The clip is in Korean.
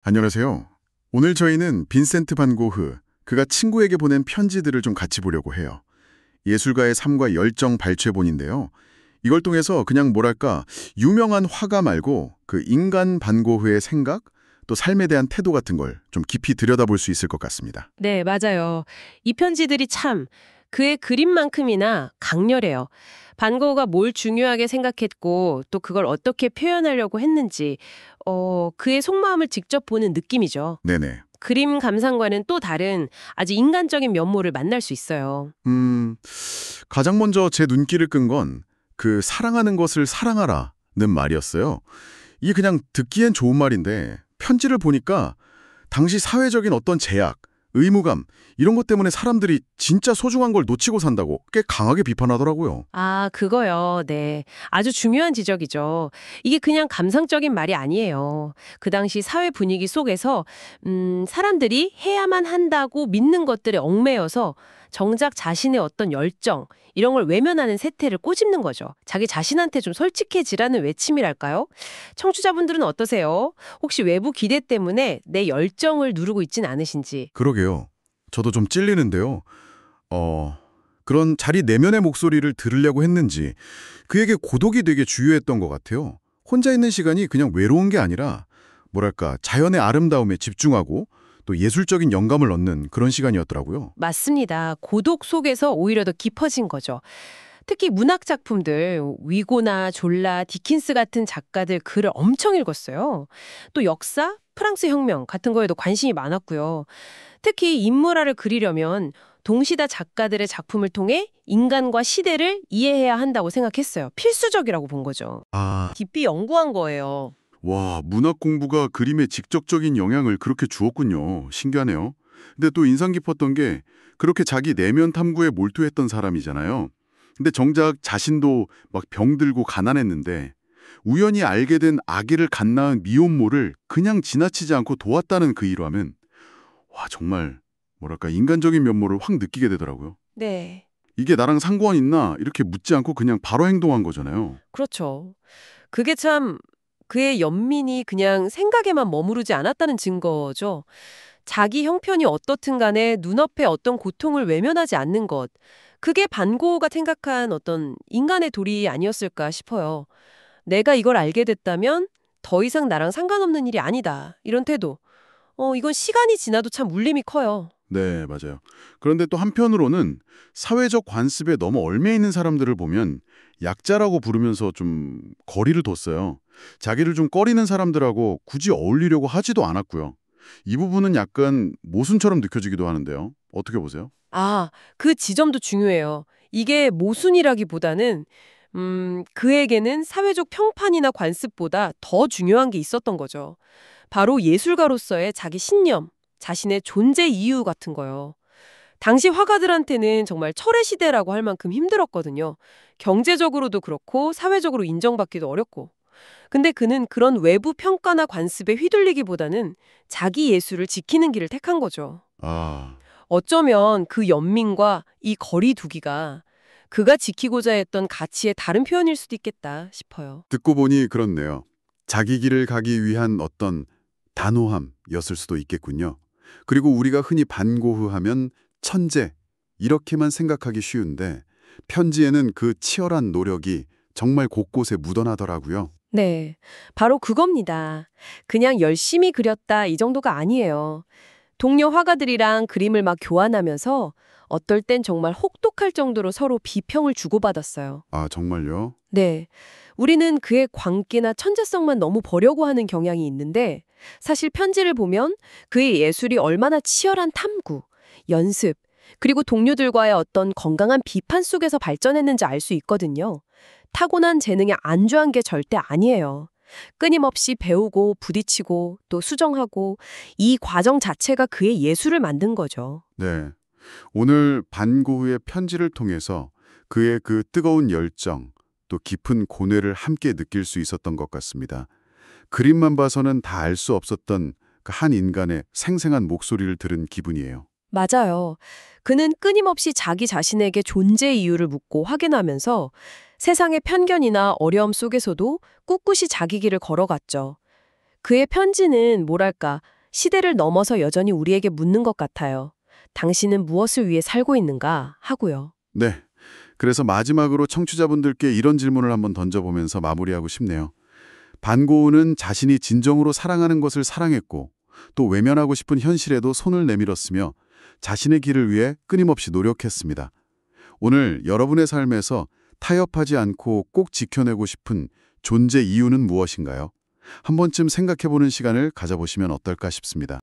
안녕하세요. 오늘 저희는 빈센트 반 고흐, 그가 친구에게 보낸 편지들을 좀 같이 보려고 해요. 예술가의 삶과 열정 발췌본인데요. 이걸 통해서 그냥 뭐랄까 유명한 화가 말고 그 인간 반 고흐의 생각, 또 삶에 대한 태도 같은 걸 좀 깊이 들여다볼 수 있을 것 같습니다. 네, 맞아요. 이 편지들이 참 그의 그림만큼이나 강렬해요. 반 고흐가 뭘 중요하게 생각했고 또 그걸 어떻게 표현하려고 했는지 그의 속마음을 직접 보는 느낌이죠. 네네. 그림 감상과는 또 다른 아주 인간적인 면모를 만날 수 있어요. 가장 먼저 제 눈길을 끈 건 그 사랑하는 것을 사랑하라는 말이었어요. 이게 그냥 듣기엔 좋은 말인데 편지를 보니까 당시 사회적인 어떤 제약, 의무감 이런 것 때문에 사람들이 진짜 소중한 걸 놓치고 산다고 꽤 강하게 비판하더라고요. 아, 그거요. 네. 아주 중요한 지적이죠. 이게 그냥 감상적인 말이 아니에요. 그 당시 사회 분위기 속에서, 사람들이 해야만 한다고 믿는 것들에 얽매여서 정작 자신의 어떤 열정, 이런 걸 외면하는 세태를 꼬집는 거죠. 자기 자신한테 좀 솔직해지라는 외침이랄까요? 청취자분들은 어떠세요? 혹시 외부 기대 때문에 내 열정을 누르고 있진 않으신지? 그러게요. 저도 좀 찔리는데요. 그런 자리 내면의 목소리를 들으려고 했는지 그에게 고독이 되게 중요했던 것 같아요. 혼자 있는 시간이 그냥 외로운 게 아니라 뭐랄까 자연의 아름다움에 집중하고 또 예술적인 영감을 얻는 그런 시간이었더라고요. 맞습니다. 고독 속에서 오히려 더 깊어진 거죠. 특히 문학 작품들, 위고나 졸라, 디킨스 같은 작가들 글을 엄청 읽었어요. 또 역사, 프랑스 혁명 같은 거에도 관심이 많았고요. 특히 인물화를 그리려면 동시다 작가들의 작품을 통해 인간과 시대를 이해해야 한다고 생각했어요. 필수적이라고 본 거죠. 아, 깊이 연구한 거예요. 와, 문학 공부가 그림에 직접적인 영향을 그렇게 주었군요. 신기하네요. 근데 또 인상 깊었던 게 그렇게 자기 내면 탐구에 몰두했던 사람이잖아요. 근데 정작 자신도 막 병들고 가난했는데 우연히 알게 된 아기를 갓 낳은 미혼모를 그냥 지나치지 않고 도왔다는 그 일화면 와, 정말 뭐랄까 인간적인 면모를 확 느끼게 되더라고요. 네. 이게 나랑 상관 있나 이렇게 묻지 않고 그냥 바로 행동한 거잖아요. 그렇죠. 그게 참 그의 연민이 그냥 생각에만 머무르지 않았다는 증거죠. 자기 형편이 어떻든 간에 눈앞에 어떤 고통을 외면하지 않는 것. 그게 반고가 생각한 어떤 인간의 도리 아니었을까 싶어요. 내가 이걸 알게 됐다면 더 이상 나랑 상관없는 일이 아니다. 이런 태도. 이건 시간이 지나도 참 울림이 커요. 네, 맞아요. 그런데 또 한편으로는 사회적 관습에 너무 얽매 있는 사람들을 보면 약자라고 부르면서 좀 거리를 뒀어요. 자기를 좀 꺼리는 사람들하고 굳이 어울리려고 하지도 않았고요. 이 부분은 약간 모순처럼 느껴지기도 하는데요. 어떻게 보세요? 아, 그 지점도 중요해요. 이게 모순이라기보다는 그에게는 사회적 평판이나 관습보다 더 중요한 게 있었던 거죠. 바로 예술가로서의 자기 신념, 자신의 존재 이유 같은 거요. 당시 화가들한테는 정말 철의 시대라고 할 만큼 힘들었거든요. 경제적으로도 그렇고 사회적으로 인정받기도 어렵고. 근데 그는 그런 외부 평가나 관습에 휘둘리기보다는 자기 예술을 지키는 길을 택한 거죠. 아, 어쩌면 그 연민과 이 거리 두기가 그가 지키고자 했던 가치의 다른 표현일 수도 있겠다 싶어요. 듣고 보니 그렇네요. 자기 길을 가기 위한 어떤 단호함이었을 수도 있겠군요. 그리고 우리가 흔히 반고흐하면 천재 이렇게만 생각하기 쉬운데 편지에는 그 치열한 노력이 정말 곳곳에 묻어나더라고요. 네, 바로 그겁니다. 그냥 열심히 그렸다 이 정도가 아니에요. 동료 화가들이랑 그림을 막 교환하면서 어떨 땐 정말 혹독할 정도로 서로 비평을 주고받았어요. 아, 정말요? 네. 우리는 그의 광기나 천재성만 너무 보려고 하는 경향이 있는데 사실 편지를 보면 그의 예술이 얼마나 치열한 탐구, 연습, 그리고 동료들과의 어떤 건강한 비판 속에서 발전했는지 알 수 있거든요. 타고난 재능에 안주한 게 절대 아니에요. 끊임없이 배우고 부딪히고 또 수정하고 이 과정 자체가 그의 예술을 만든 거죠. 네. 오늘 반고흐의 편지를 통해서 그의 그 뜨거운 열정, 또 깊은 고뇌를 함께 느낄 수 있었던 것 같습니다. 그림만 봐서는 다 알 수 없었던 그 한 인간의 생생한 목소리를 들은 기분이에요. 맞아요. 그는 끊임없이 자기 자신에게 존재 이유를 묻고 확인하면서 세상의 편견이나 어려움 속에서도 꿋꿋이 자기 길을 걸어갔죠. 그의 편지는 뭐랄까, 시대를 넘어서 여전히 우리에게 묻는 것 같아요. 당신은 무엇을 위해 살고 있는가 하고요. 네. 그래서 마지막으로 청취자분들께 이런 질문을 한번 던져보면서 마무리하고 싶네요. 반고은은 자신이 진정으로 사랑하는 것을 사랑했고 또 외면하고 싶은 현실에도 손을 내밀었으며 자신의 길을 위해 끊임없이 노력했습니다. 오늘 여러분의 삶에서 타협하지 않고 꼭 지켜내고 싶은 존재 이유는 무엇인가요? 한 번쯤 생각해보는 시간을 가져보시면 어떨까 싶습니다.